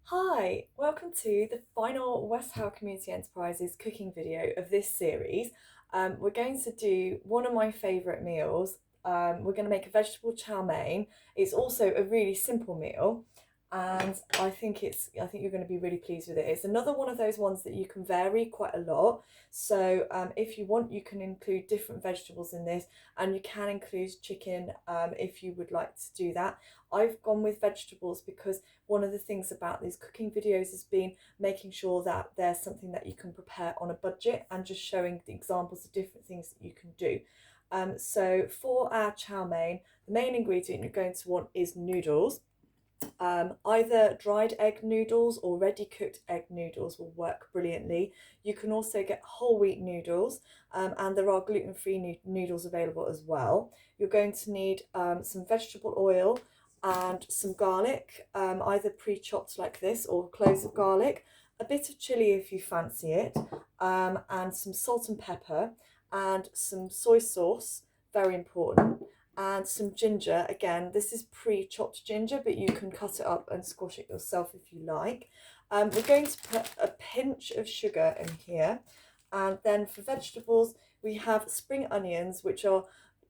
Hi, welcome to the final West Howe Community Enterprises cooking video of this series. We're going to do one of my favourite meals. We're going to make a vegetable chow mein. It's also a really simple meal, and I think you're going to be really pleased with it. It's another one of those ones that you can vary quite a lot. So if you want, you can include different vegetables in this, and you can include chicken if you would like to do that. I've gone with vegetables because one of the things about these cooking videos has been making sure that there's something that you can prepare on a budget and just showing the examples of different things that you can do. So for our chow mein, the main ingredient you're going to want is noodles. Either dried egg noodles or ready cooked egg noodles will work brilliantly. You can also get whole wheat noodles, and there are gluten-free noodles available as well. You're going to need some vegetable oil and some garlic, either pre-chopped like this or cloves of garlic, a bit of chilli if you fancy it, and some salt and pepper, and some soy sauce, very important, and some ginger. Again, this is pre-chopped ginger, but you can cut it up and squash it yourself if you like. We're going to put a pinch of sugar in here, and then for vegetables we have spring onions, which are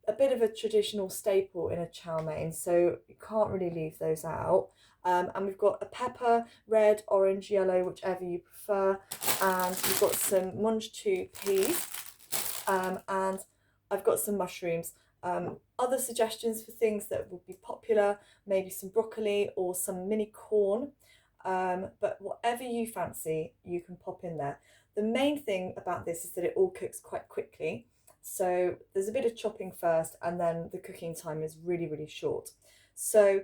a bit of a traditional staple in a chow mein, so you can't really leave those out. And we've got a pepper, red, orange, yellow, whichever you prefer, and we've got some mange tout peas, and I've got some mushrooms. Other suggestions for things that would be popular, maybe some broccoli or some mini corn, but whatever you fancy, you can pop in there. The main thing about this is that it all cooks quite quickly. So there's a bit of chopping first, and then the cooking time is really, really short. So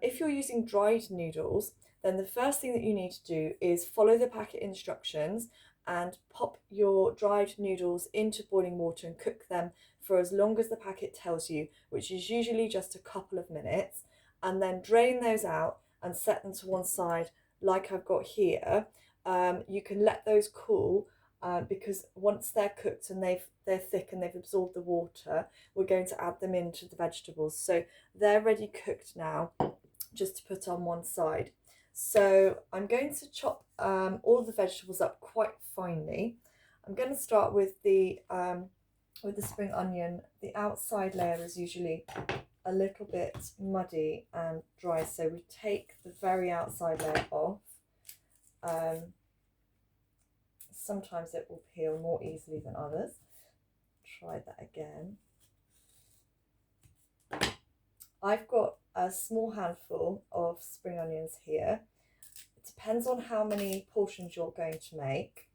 if you're using dried noodles, then the first thing that you need to do is follow the packet instructions and pop your dried noodles into boiling water and cook them for as long as the packet tells you, which is usually just a couple of minutes, and then drain those out and set them to one side like I've got here. You can let those cool because once they're cooked and they're thick and they've absorbed the water, we're going to add them into the vegetables. So they're ready cooked now, just to put on one side. So I'm going to chop all the vegetables up quite finely. I'm going to start with the spring onion. The outside layer is usually a little bit muddy and dry, so we take the very outside layer off. Sometimes it will peel more easily than others. Try that again. I've got a small handful of spring onions here. It depends on how many portions you're going to make.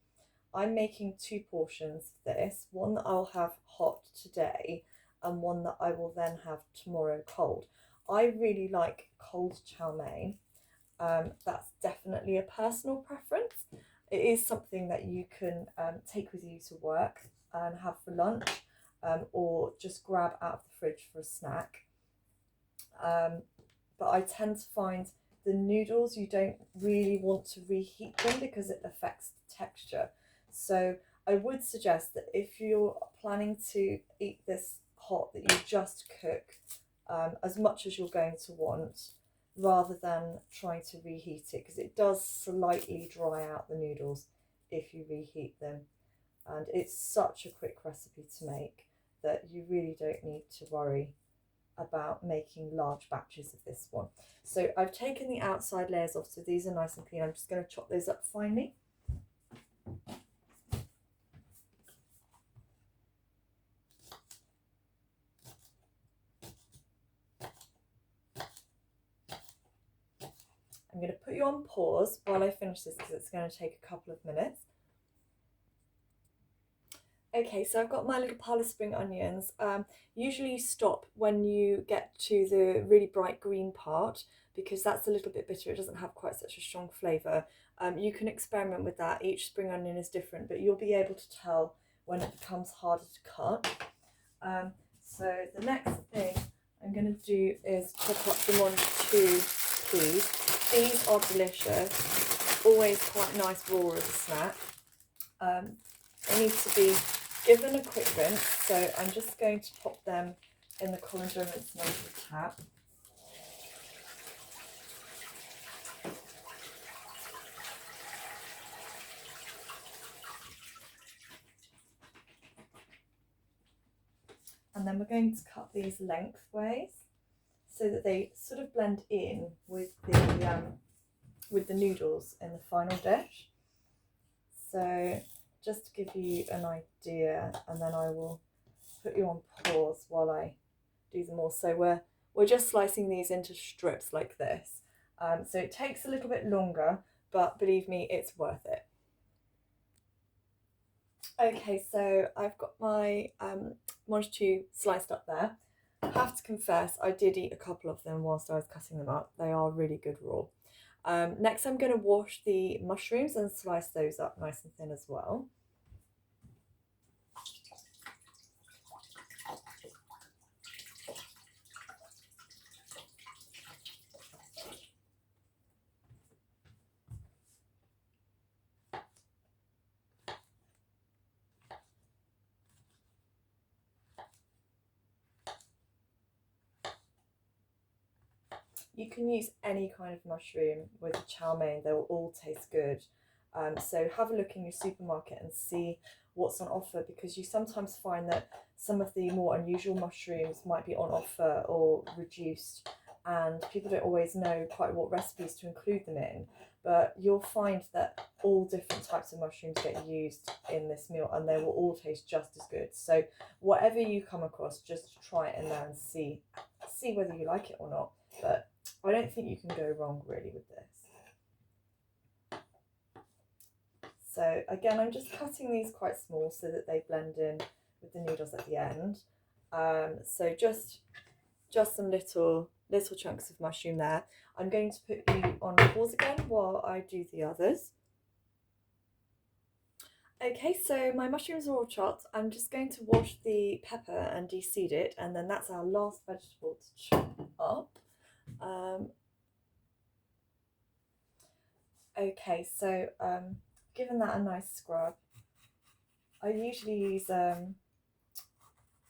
I'm making 2 portions of this, one that I'll have hot today and one that I will then have tomorrow cold. I really like cold chow mein. That's definitely a personal preference. It is something that you can take with you to work and have for lunch, or just grab out of the fridge for a snack. But I tend to find the noodles, you don't really want to reheat them because it affects the texture. So I would suggest that if you're planning to eat this hot, that you just cook as much as you're going to want, rather than trying to reheat it, because it does slightly dry out the noodles if you reheat them. And it's such a quick recipe to make that you really don't need to worry about making large batches of this one. So I've taken the outside layers off, so these are nice and clean. I'm just going to chop those up finely. I'm going to put you on pause while I finish this because it's going to take a couple of minutes. Okay, so I've got my little pile of spring onions. Usually you stop when you get to the really bright green part because that's a little bit bitter. It doesn't have quite such a strong flavour. You can experiment with that. Each spring onion is different, but you'll be able to tell when it becomes harder to cut. So the next thing I'm going to do is chop up the mange tout peas. These are delicious, always quite nice raw as a snack. They need to be given a quick rinse, so I'm just going to pop them in the colander and rinse them under the tap. and then we're going to cut these lengthways so that they sort of blend in with the noodles in the final dish. So just to give you an idea, and then I will put you on pause while I do them all. So we're just slicing these into strips like this. So it takes a little bit longer, but believe me, it's worth it. Okay, so I've got my mange tout sliced up there. I have to confess, I did eat a couple of them whilst I was cutting them up. They are really good raw. Next, I'm going to wash the mushrooms and slice those up nice and thin as well. You can use any kind of mushroom with a chow mein, they will all taste good. So have a look in your supermarket and see what's on offer, because you sometimes find that some of the more unusual mushrooms might be on offer or reduced, and people don't always know quite what recipes to include them in. But you'll find that all different types of mushrooms get used in this meal and they will all taste just as good. So whatever you come across, just try it in there and see whether you like it or not. But I don't think you can go wrong really with this. So again, I'm just cutting these quite small so that they blend in with the noodles at the end. So just some little chunks of mushroom there. I'm going to put you on pause again while I do the others. Okay, so my mushrooms are all chopped. I'm just going to wash the pepper and de-seed it, and then that's our last vegetable to chop up. Okay, so given that a nice scrub, I usually use a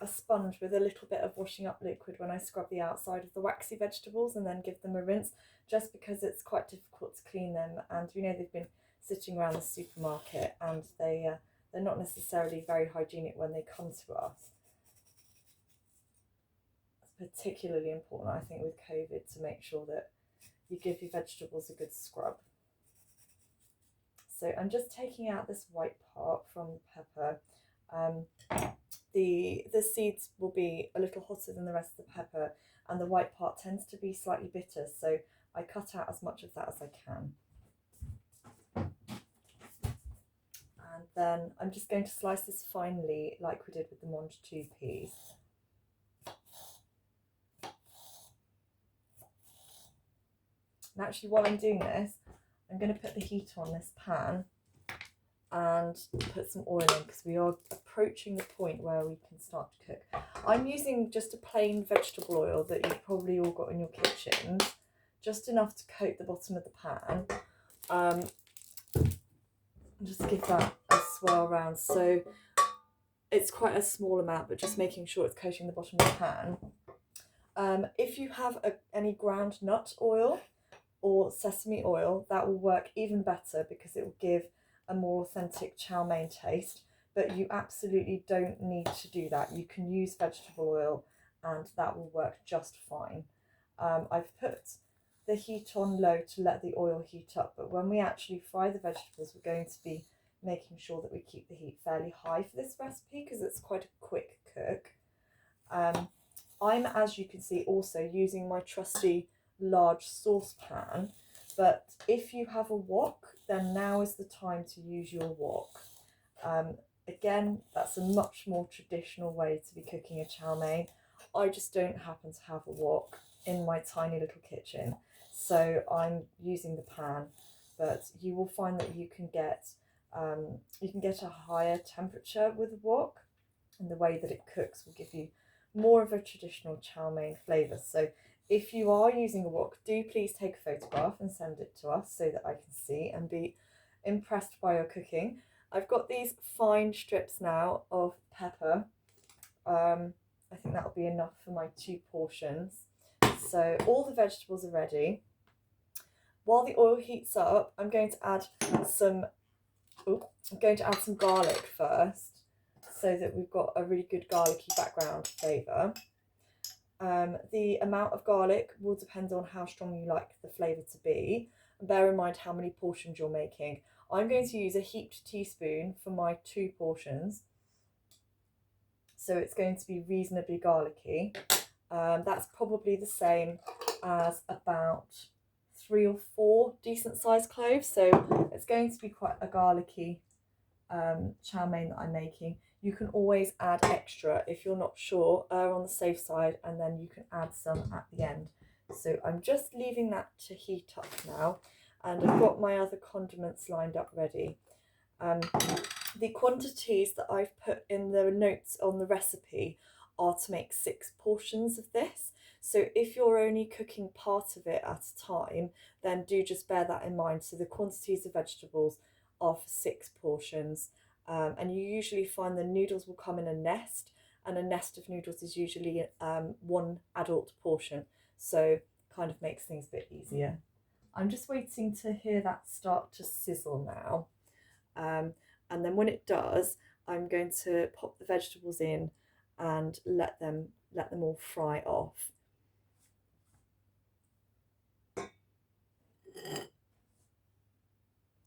sponge with a little bit of washing up liquid when I scrub the outside of the waxy vegetables and then give them a rinse, just because it's quite difficult to clean them, and you know they've been sitting around the supermarket and they're not necessarily very hygienic when they come to us. It's particularly important, I think, with COVID to make sure that you give your vegetables a good scrub. So I'm just taking out this white part from the pepper. The seeds will be a little hotter than the rest of the pepper, and the white part tends to be slightly bitter, so I cut out as much of that as I can. And then I'm just going to slice this finely like we did with the mange tout peas. And actually, while I'm doing this, I'm going to put the heat on this pan and put some oil in, because we are approaching the point where we can start to cook. I'm using just a plain vegetable oil that you've probably all got in your kitchens, just enough to coat the bottom of the pan. Just give that a swirl around. So it's quite a small amount, but just making sure it's coating the bottom of the pan. If you have any ground nut oil or sesame oil, that will work even better, because it will give a more authentic chow mein taste. But you absolutely don't need to do that. You can use vegetable oil and that will work just fine. I've put the heat on low to let the oil heat up, but when we actually fry the vegetables, we're going to be making sure that we keep the heat fairly high for this recipe, because it's quite a quick cook. I'm, as you can see, also using my trusty large saucepan, but if you have a wok, then now is the time to use your wok. Again, that's a much more traditional way to be cooking a chow mein. I just don't happen to have a wok in my tiny little kitchen, so I'm using the pan. But you will find that you can get a higher temperature with a wok, and the way that it cooks will give you more of a traditional chow mein flavour. So if you are using a wok, do please take a photograph and send it to us so that I can see and be impressed by your cooking. I've got these fine strips now of pepper. I think that'll be enough for my 2 portions. So all the vegetables are ready. While the oil heats up, I'm going to add some garlic first. so that we've got a really good garlicky background flavour. The amount of garlic will depend on how strong you like the flavour to be. And bear in mind how many portions you're making. I'm going to use a heaped teaspoon for my 2 portions. So it's going to be reasonably garlicky. That's probably the same as about 3 or 4 decent sized cloves. So it's going to be quite a garlicky chow mein that I'm making. You can always add extra if you're not sure, err on the safe side, and then you can add some at the end. So I'm just leaving that to heat up now, and I've got my other condiments lined up ready. The quantities that I've put in the notes on the recipe are to make 6 portions of this. So if you're only cooking part of it at a time, then do just bear that in mind. So the quantities of vegetables are for 6 portions. And you usually find the noodles will come in a nest, and a nest of noodles is usually 1 adult portion. So kind of makes things a bit easier. I'm just waiting to hear that start to sizzle now. And then when it does, I'm going to pop the vegetables in and let them all fry off.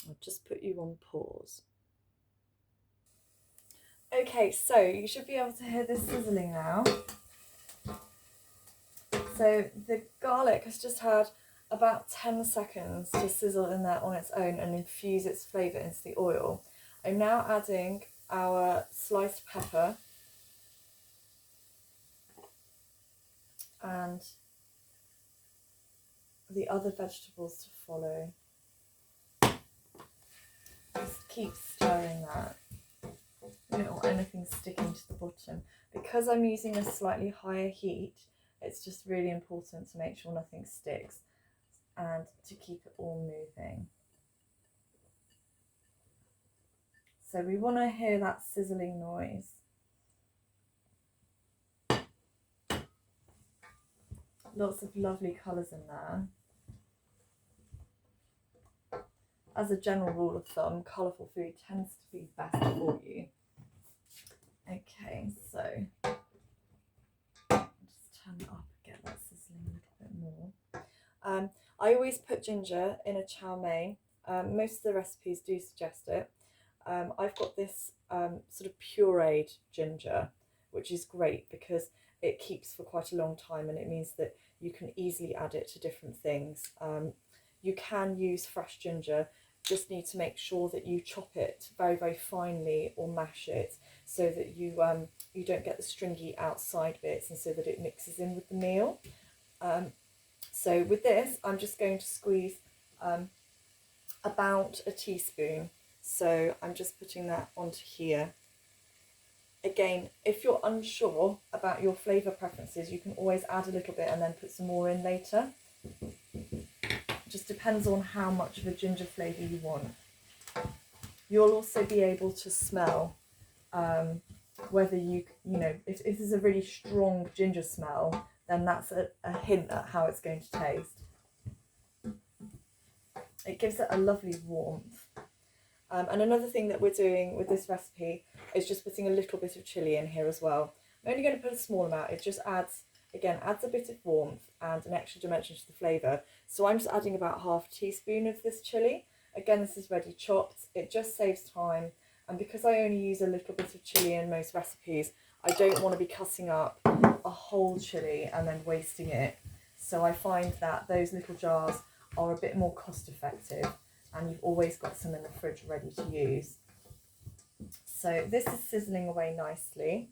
I'll just put you on pause. Okay, so you should be able to hear this sizzling now. So the garlic has just had about 10 seconds to sizzle in there on its own and infuse its flavour into the oil. I'm now adding our sliced pepper and the other vegetables to follow. Just keep stirring that. You don't want anything sticking to the bottom. Because I'm using a slightly higher heat, it's just really important to make sure nothing sticks and to keep it all moving. So we want to hear that sizzling noise. Lots of lovely colours in there. As a general rule of thumb, colourful food tends to be best for you. Okay, so just turn it up and get that sizzling a little bit more. I always put ginger in a chow mein. Most of the recipes do suggest it. I've got this sort of pureed ginger, which is great because it keeps for quite a long time, and it means that you can easily add it to different things. You can use fresh ginger, just need to make sure that you chop it very, very finely or mash it so that you don't get the stringy outside bits, and so that it mixes in with the meal. So with this, I'm just going to squeeze about a teaspoon. So I'm just putting that onto here. Again, if you're unsure about your flavour preferences, you can always add a little bit and then put some more in later. Just depends on how much of a ginger flavour you want. You'll also be able to smell whether you know, if there's a really strong ginger smell, then that's a hint at how it's going to taste. It gives it a lovely warmth. And another thing that we're doing with this recipe is just putting a little bit of chilli in here as well. I'm only going to put a small amount. It just adds a bit of warmth and an extra dimension to the flavour. So I'm just adding about half a teaspoon of this chilli. Again, this is ready chopped. It just saves time. And because I only use a little bit of chilli in most recipes, I don't want to be cutting up a whole chilli and then wasting it. So I find that those little jars are a bit more cost effective, and you've always got some in the fridge ready to use. So this is sizzling away nicely.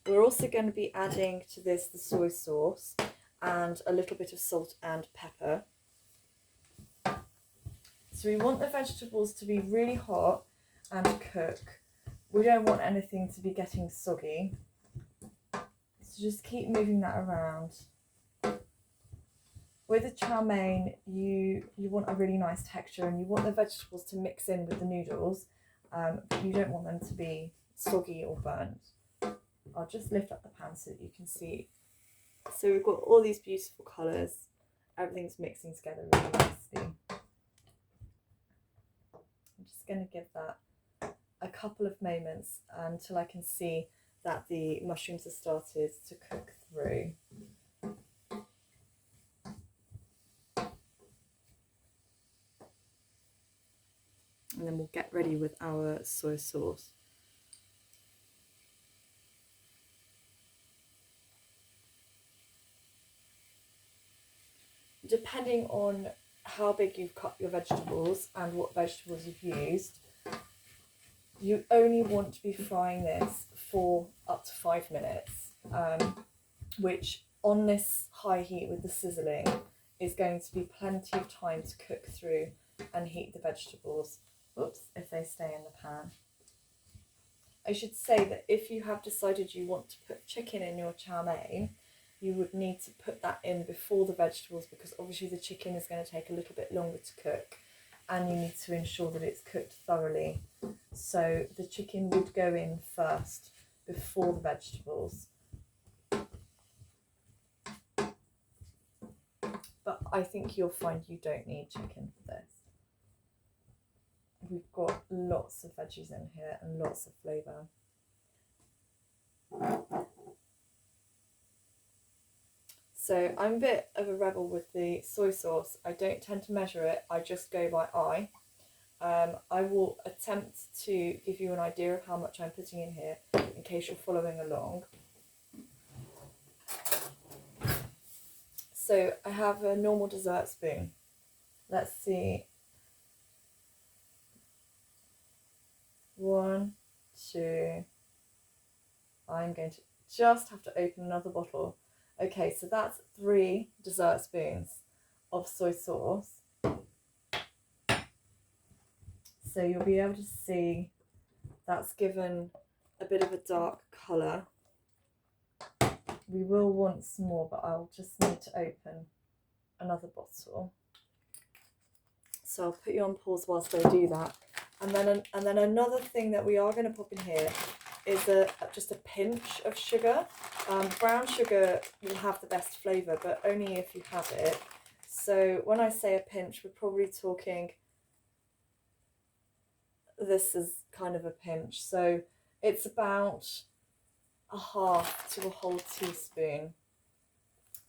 We're also going to be adding to this the soy sauce and a little bit of salt and pepper. So we want the vegetables to be really hot and cook. We don't want anything to be getting soggy. So just keep moving that around. With a chow mein, you want a really nice texture, and you want the vegetables to mix in with the noodles, but you don't want them to be soggy or burnt. I'll just lift up the pan so that you can see. So we've got all these beautiful colours. Everything's mixing together really nicely. I'm just going to give that a couple of moments until I can see that the mushrooms have started to cook through. And then we'll get ready with our soy sauce. Depending on how big you've cut your vegetables and what vegetables you've used, you only want to be frying this for up to 5 minutes, which on this high heat with the sizzling is going to be plenty of time to cook through and heat the vegetables. Oops, if they stay in the pan. I should say that if you have decided you want to put chicken in your chow mein, you would need to put that in before the vegetables, because obviously the chicken is going to take a little bit longer to cook and you need to ensure that it's cooked thoroughly. So the chicken would go in first before the vegetables. But I think you'll find you don't need chicken for this. We've got lots of veggies in here and lots of flavour. So I'm a bit of a rebel with the soy sauce. I don't tend to measure it, I just go by eye. I will attempt to give you an idea of how much I'm putting in here in case you're following along. So I have a normal dessert spoon. Let's see. 1, 2. I'm going to just have to open another bottle. Okay, so that's 3 dessert spoons of soy sauce. So you'll be able to see that's given a bit of a dark colour. We will want some more, but I'll just need to open another bottle. So I'll put you on pause whilst I do that. And then another thing that we are going to pop in here is just a pinch of sugar. Brown sugar will have the best flavour, but only if you have it. So when I say a pinch, we're probably talking, this is kind of a pinch. So it's about a half to a whole teaspoon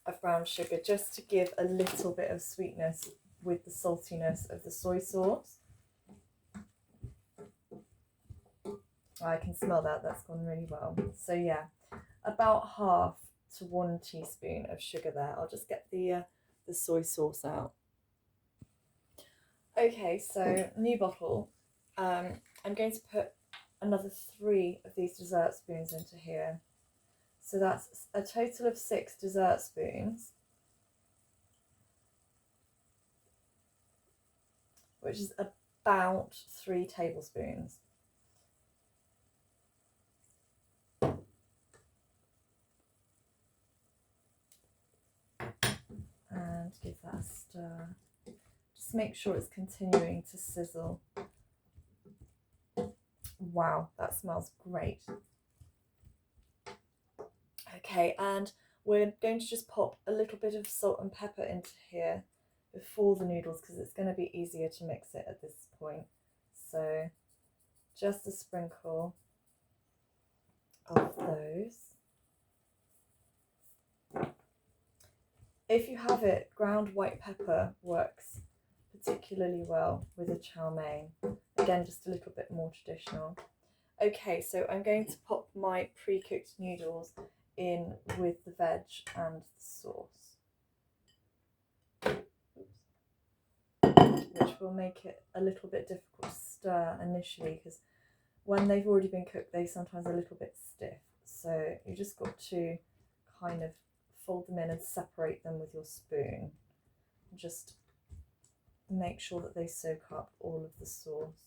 of brown sugar, just to give a little bit of sweetness with the saltiness of the soy sauce. I can smell that, that's gone really well. So yeah, about half to 1 teaspoon of sugar there. I'll just get the soy sauce out. Okay, so new bottle. I'm going to put another 3 of these dessert spoons into here. So that's a total of 6 dessert spoons, which is about 3 tablespoons. And give that a stir. Just make sure it's continuing to sizzle. Wow, that smells great. Okay, and we're going to just pop a little bit of salt and pepper into here before the noodles, because it's going to be easier to mix it at this point. So just a sprinkle of those. If you have it, ground white pepper works particularly well with a chow mein. Again, just a little bit more traditional. Okay, so I'm going to pop my pre-cooked noodles in with the veg and the sauce, which will make it a little bit difficult to stir initially, because when they've already been cooked, they're sometimes a little bit stiff. So you just got to kind of fold them in and separate them with your spoon. Just make sure that they soak up all of the sauce.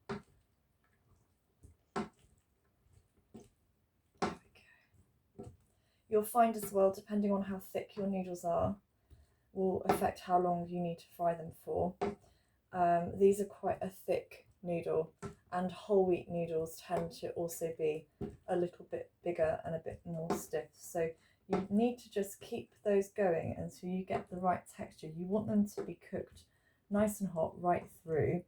There we go. You'll find as well, depending on how thick your noodles are, will affect how long you need to fry them for. These are quite a thick noodle, and whole wheat noodles tend to also be a little bit bigger and a bit more stiff. So you need to just keep those going until you get the right texture. You want them to be cooked nice and hot right through.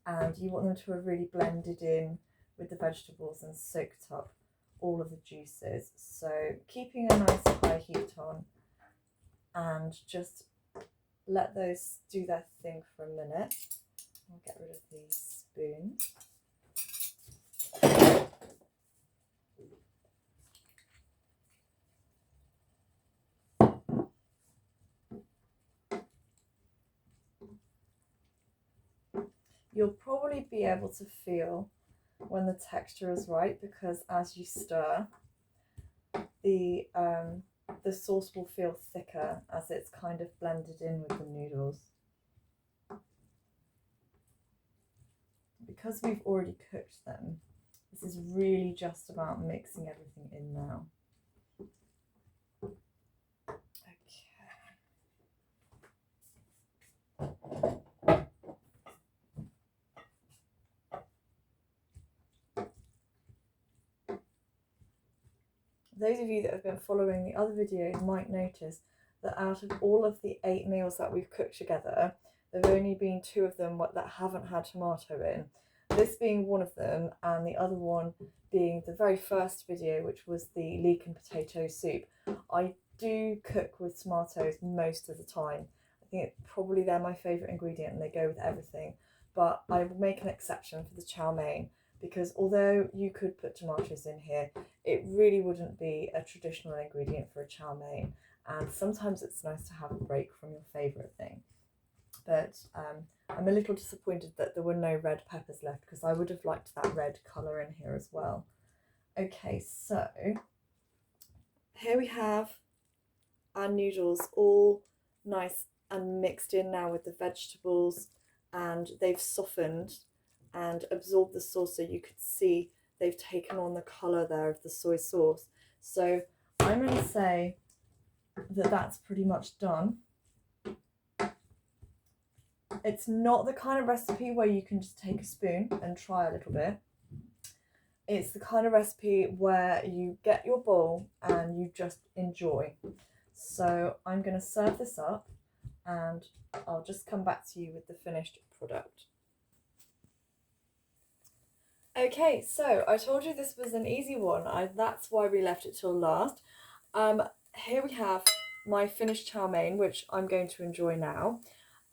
and you want them to have really blended in with the vegetables and soaked up all of the juices. So keeping a nice high heat on, and just let those do their thing for a minute. I'll get rid of the spoon. You'll probably be able to feel when the texture is right, because as you stir, the sauce will feel thicker as it's kind of blended in with the noodles. Because we've already cooked them, this is really just about mixing everything in now. Those of you that have been following the other videos might notice that out of all of the 8 meals that we've cooked together, there have only been 2 of them that haven't had tomato in. This being one of them, and the other one being the very first video, which was the leek and potato soup. I do cook with tomatoes most of the time. I think probably they're my favourite ingredient and they go with everything. But I will make an exception for the chow mein, because although you could put tomatoes in here, it really wouldn't be a traditional ingredient for a chow mein, and sometimes it's nice to have a break from your favourite thing. But I'm a little disappointed that there were no red peppers left, because I would have liked that red colour in here as well. Okay, so here we have our noodles all nice and mixed in now with the vegetables, and they've softened and absorbed the sauce, so you could see they've taken on the colour there of the soy sauce. So I'm going to say that that's pretty much done. It's not the kind of recipe where you can just take a spoon and try a little bit. It's the kind of recipe where you get your bowl and you just enjoy. So I'm going to serve this up, and I'll just come back to you with the finished product. Okay, so I told you this was an easy one. That's why we left it till last. Here we have my finished chow mein, which I'm going to enjoy now.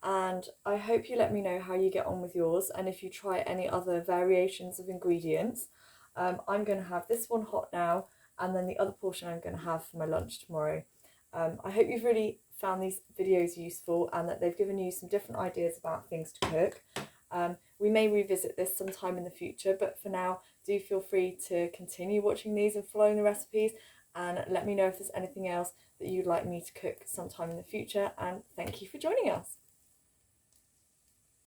And I hope you let me know how you get on with yours, and if you try any other variations of ingredients. I'm going to have this one hot now, and then the other portion I'm going to have for my lunch tomorrow. I hope you've really found these videos useful, and that they've given you some different ideas about things to cook. We may revisit this sometime in the future, but for now, do feel free to continue watching these and following the recipes, and let me know if there's anything else that you'd like me to cook sometime in the future, and thank you for joining us.